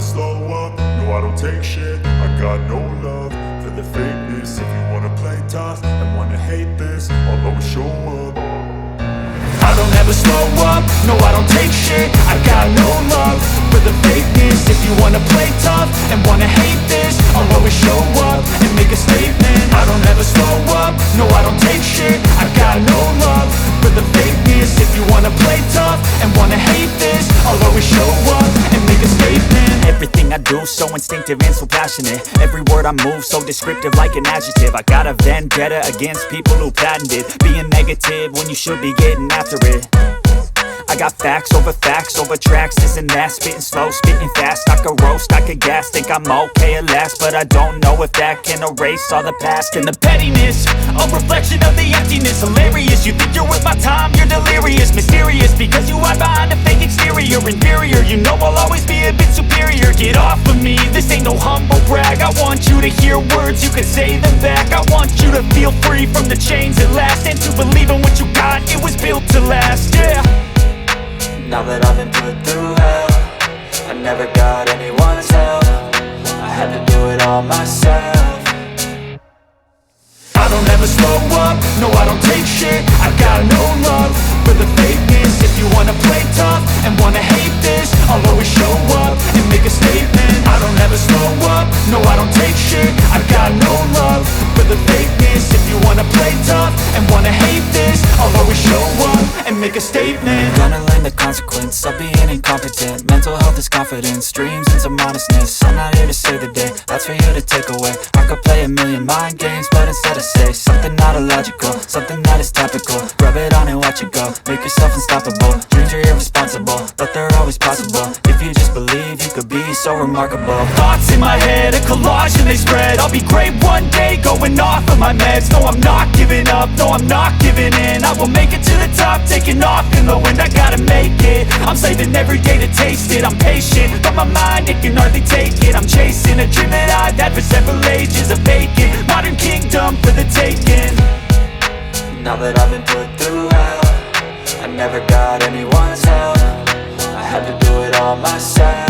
slow up, no I don't take shit. I got no love for the fakeness. If you wanna play tough and wanna hate this, I'll always show up. I don't ever slow up, no I don't take shit. I got no love for the fakeness. If you wanna play tough and wanna hate this, I'll always show up and make a statement. I don't ever slow up, no I don't take shit. I got no love for the fakeness. If you wanna play tough and wanna hate this, I'll always show up and make a statement. Everything I do so instinctive and so passionate. Every word I move so descriptive like an adjective. I got a vendetta against people who patented being negative when you should be getting after it. I got facts over tracks, this and that. Spitting slow, spitting fast, I could roast, I could gas. Think I'm okay at last, but I don't know if that can erase all the past. And the pettiness, a reflection of the emptiness. Hilarious, you think you're worth my time, you're delirious. Mysterious, because you hide behind a fake exterior. Inferior, you know I'll always be a bit superior. Get off of me, this ain't no humble brag. I want you to hear words, you can say them back. I want you to feel free from the chains at last, and to believe in what you got, it was built to last, yeah. Now that I've been put through hell, I never got anyone's help. I had to do it all myself. I don't ever slow up, no I don't take shit. I got no love for the fakeness. If you wanna play tough and wanna hate this, I'll always show up and make a statement. I don't ever slow up, no I don't take shit. I got no love for the fakeness. If you wanna play tough and wanna hate this, I'll always show up and make a statement. Gonna learn the consequence of being incompetent. Mental health is confidence, dreams and some honestness. I'm not here to save the day, that's for you to take away. I could play a million mind games, but instead I say something not illogical, something that is topical. Rub it on and watch it go, make yourself unstoppable. Dreams are irresponsible, but they're always possible. If you just believe, you could be so remarkable. Thoughts in my head, a collage and they spread. I'll be great one day, going off of my meds. No, I'm not giving up, no, I'm not giving in. I will make it to the top, taking off in the wind. I gotta make it, I'm saving every day to taste it. I'm patient, but my mind, it can hardly take it. I'm chasing a dream that I've had for several ages. A vacant, modern kingdom for the taking. Now that I've been put through hell, I never got anyone's help. I had to do it all myself.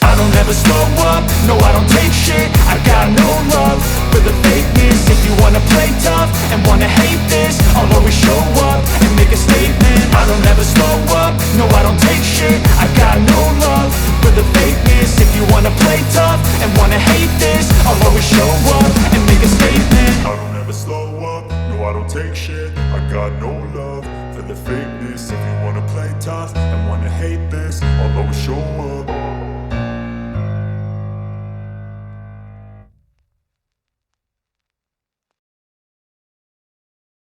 I don't ever slow up, no I don't take shit. I got no love for the fakeness. If you wanna play tough and wanna hate this, I'll always show up and make a statement. I don't ever slow up, no I don't take shit. I got no love for the fakeness. If you wanna play tough and wanna hate